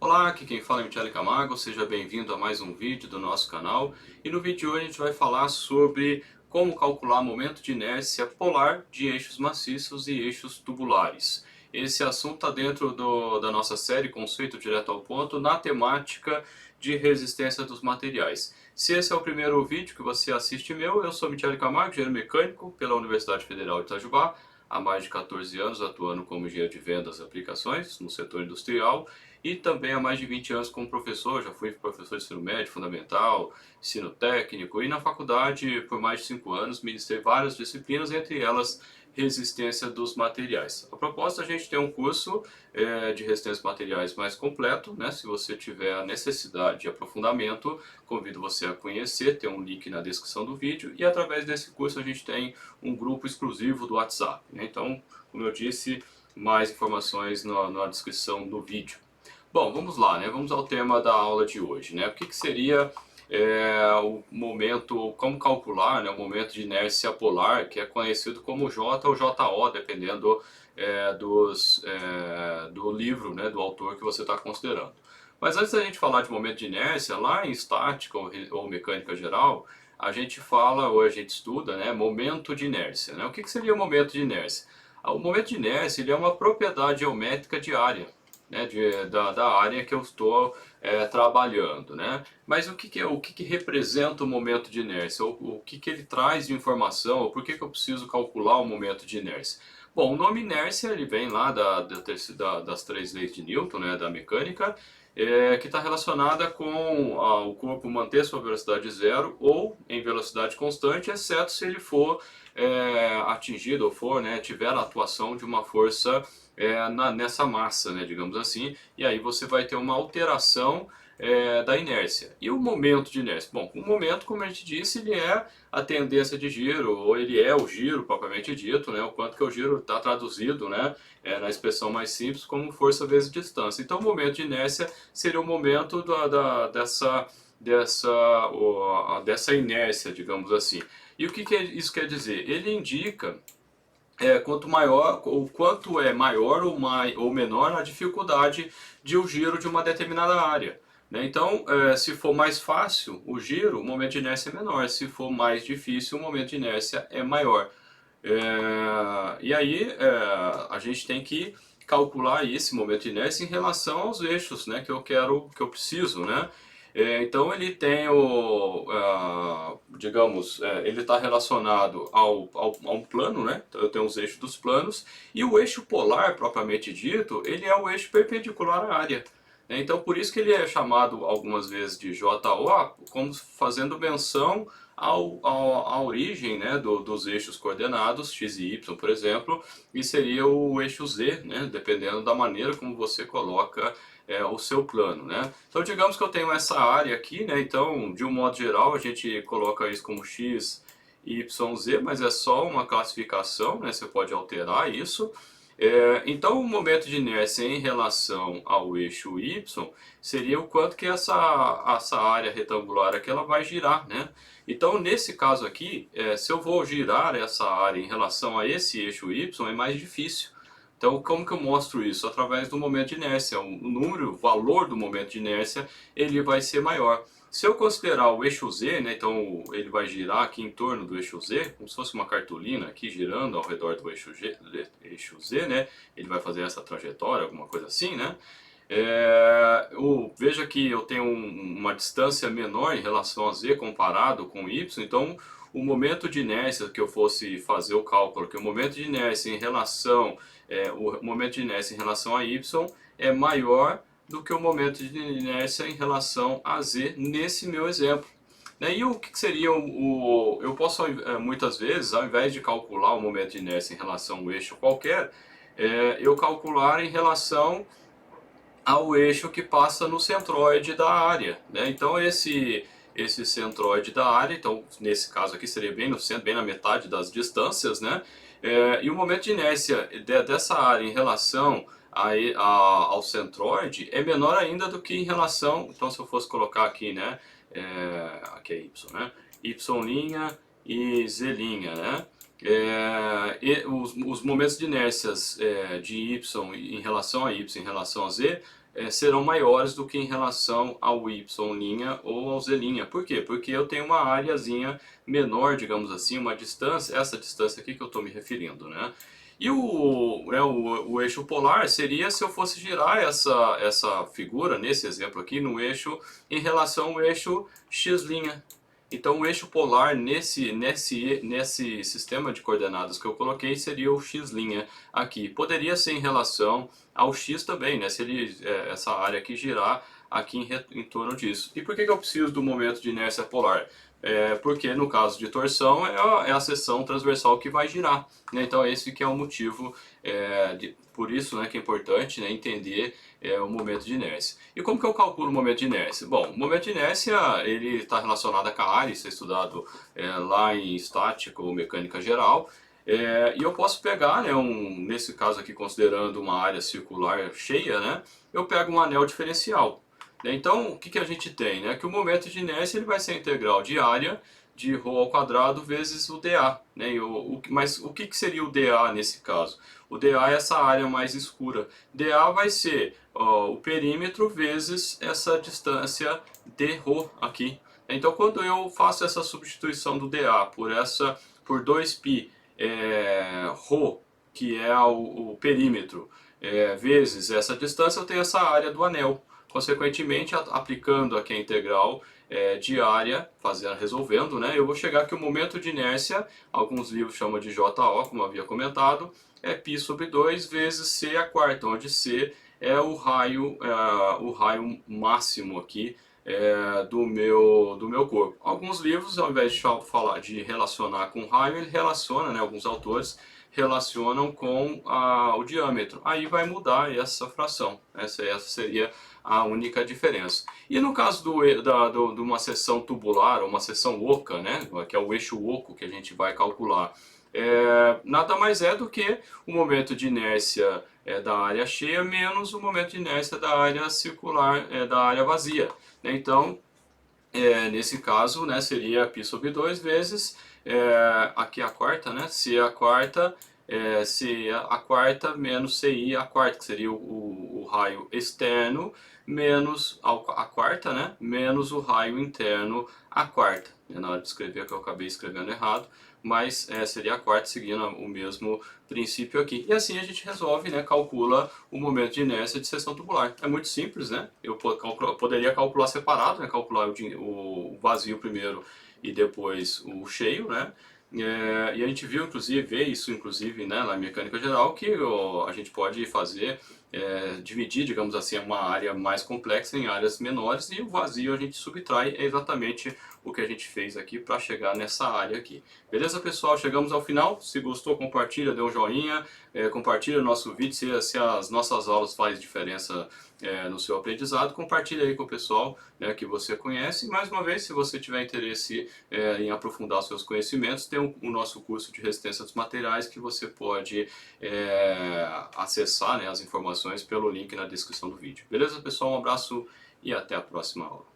Olá, aqui quem fala é Michele Camargo, seja bem-vindo a mais um vídeo do nosso canal. E no vídeo de hoje a gente vai falar sobre como calcular momento de inércia polar de eixos maciços e eixos tubulares. Esse assunto está dentro da nossa série Conceito Direto ao Ponto na temática de resistência dos materiais. Se esse é o primeiro vídeo que você assiste meu, eu sou Michele Camargo, engenheiro mecânico pela Universidade Federal de Itajubá, há mais de 14 anos atuando como engenheiro de vendas e aplicações no setor industrial e também há mais de 20 anos como professor. Já fui professor de ensino médio, fundamental, ensino técnico, e na faculdade por mais de 5 anos ministrei várias disciplinas, entre elas resistência dos materiais. A propósito, a gente tem um curso de resistência dos materiais mais completo, né? Se você tiver a necessidade de aprofundamento, convido você a conhecer, tem um link na descrição do vídeo, e através desse curso a gente tem um grupo exclusivo do WhatsApp, né? Então, como eu disse, mais informações na descrição do vídeo. Bom, vamos lá, né? Vamos ao tema da aula de hoje, né? O que seria o momento, como calcular, né, o momento de inércia polar, que é conhecido como J ou JO, dependendo do livro, né, do autor que você está considerando. Mas antes da gente falar de momento de inércia, lá em estática ou mecânica geral, a gente fala, ou a gente estuda, né, momento de inércia, né? O que seria o momento de inércia? O momento de inércia ele é uma propriedade geométrica de área, né, da área que eu estou trabalhando, né? Mas o que representa o momento de inércia? O que ele traz de informação? Ou por que eu preciso calcular o momento de inércia? Bom, o nome inércia ele vem lá das três leis de Newton, né, da mecânica, que está relacionada com o corpo manter sua velocidade zero ou em velocidade constante, exceto se ele for atingido ou for, né, tiver a atuação de uma força nessa massa, né, digamos assim, e aí você vai ter uma alteração da inércia. E o momento de inércia? Bom, o momento, como a gente disse, ele é a tendência de giro, ou ele é o giro propriamente dito, né, o quanto que o giro está traduzido, né, na expressão mais simples como força vezes distância. Então o momento de inércia seria o momento dessa inércia, digamos assim. E o que isso quer dizer? Ele indica quanto maior, ou quanto é maior ou menor a dificuldade de o giro de uma determinada área, né? Então, se for mais fácil o giro, o momento de inércia é menor. Se for mais difícil, o momento de inércia é maior. E aí a gente tem que calcular esse momento de inércia em relação aos eixos, né, que eu preciso, né? Então ele tem digamos, ele está relacionado a um plano, né? Então eu tenho os eixos dos planos, e o eixo polar, propriamente dito, ele é o eixo perpendicular à área. Então por isso que ele é chamado algumas vezes de JO, como fazendo menção à origem, né, dos eixos coordenados, x e y, por exemplo, e seria o eixo z, né, dependendo da maneira como você coloca o seu plano, né? Então digamos que eu tenho essa área aqui, né? Então de um modo geral a gente coloca isso como x, y, z, mas é só uma classificação, né? Você pode alterar isso. Então o momento de inércia em relação ao eixo y seria o quanto que essa área retangular aqui ela vai girar, né? Então nesse caso aqui, se eu vou girar essa área em relação a esse eixo y, é mais difícil. Então, como que eu mostro isso? Através do momento de inércia. O número, o valor do momento de inércia, ele vai ser maior. Se eu considerar o eixo Z, né, então ele vai girar aqui em torno do eixo Z, como se fosse uma cartolina aqui girando ao redor do eixo Z, né? Ele vai fazer essa trajetória, alguma coisa assim, né? Veja que eu tenho uma distância menor em relação a Z comparado com Y, então o momento de inércia que eu fosse fazer o cálculo, que o momento de inércia em relação, o momento de inércia em relação a Y é maior do que o momento de inércia em relação a Z nesse meu exemplo. E o que seria eu posso muitas vezes, ao invés de calcular o momento de inércia em relação a um eixo qualquer, eu calcular em relação ao eixo que passa no centroide da área, né? Então esse centroide da área, então nesse caso aqui seria bem no centro, bem na metade das distâncias, né? E o momento de inércia dessa área em relação ao centroide é menor ainda do que em relação, então se eu fosse colocar aqui, né? Aqui é y, né? Y' e z', né? Os momentos de inércias de y em relação a z serão maiores do que em relação ao y' ou ao z'. Por quê? Porque eu tenho uma áreazinha menor, digamos assim, uma distância, essa distância aqui que eu estou me referindo, né? E o eixo polar seria se eu fosse girar essa figura, nesse exemplo aqui, no eixo em relação ao eixo x'. Então o eixo polar nesse sistema de coordenadas que eu coloquei seria o x' aqui. Poderia ser em relação ao x também, né? Se ele, essa área aqui girar aqui em torno disso. E por que eu preciso do momento de inércia polar? Porque no caso de torção é a seção transversal que vai girar, né? Então esse que é o motivo, por isso, né, que é importante, né, entender o momento de inércia. E como que eu calculo o momento de inércia? Bom, o momento de inércia ele está relacionado com a área, isso é estudado lá em estática ou mecânica geral. E eu posso pegar, né, nesse caso aqui considerando uma área circular cheia, né, eu pego um anel diferencial. Então, o que a gente tem? Né? Que o momento de inércia ele vai ser a integral de área de ρ ao quadrado vezes o dA. Né? Mas o que seria o dA nesse caso? O dA é essa área mais escura. dA vai ser o perímetro vezes essa distância dρ aqui. Então, quando eu faço essa substituição do dA por 2π ρ, que é o perímetro, vezes essa distância, eu tenho essa área do anel. Consequentemente, aplicando aqui a integral diária, resolvendo, né, eu vou chegar que o momento de inércia, alguns livros chamam de JO, como eu havia comentado, é π sobre 2 vezes c a quarta, onde c é o raio máximo aqui do meu corpo. Alguns livros, ao invés de relacionar com raio, ele relaciona, né, alguns autores relacionam com o diâmetro. Aí vai mudar essa fração. Essa seria a única diferença. E no caso de uma seção tubular, ou uma seção oca, né, que é o eixo oco que a gente vai calcular, nada mais é do que o momento de inércia da área cheia menos o momento de inércia da área circular, da área vazia. Então, nesse caso, né, seria π sobre 2 vezes, aqui a quarta, né, C a quarta, C a quarta menos CI a quarta, que seria o raio externo, menos a quarta, né, menos o raio interno a quarta. Na hora de escrever que eu acabei escrevendo errado, mas seria a quarta seguindo o mesmo princípio aqui. E assim a gente resolve, né, calcula o momento de inércia de seção tubular. É muito simples, né? Eu poderia calcular separado, né, calcular o vazio primeiro e depois o cheio, né? E a gente viu, vê isso inclusive, né, na mecânica geral, que a gente pode fazer, dividir, digamos assim, uma área mais complexa em áreas menores e o vazio a gente subtrai. É exatamente o que a gente fez aqui para chegar nessa área aqui. Beleza, pessoal? Chegamos ao final. Se gostou, compartilha, dê um joinha, compartilha o nosso vídeo. Se as nossas aulas fazem diferença no seu aprendizado, compartilha aí com o pessoal, né, que você conhece. E mais uma vez, se você tiver interesse em aprofundar os seus conhecimentos, tem o nosso curso de resistência dos materiais que você pode acessar, né, as informações pelo link na descrição do vídeo. Beleza, pessoal? Um abraço e até a próxima aula.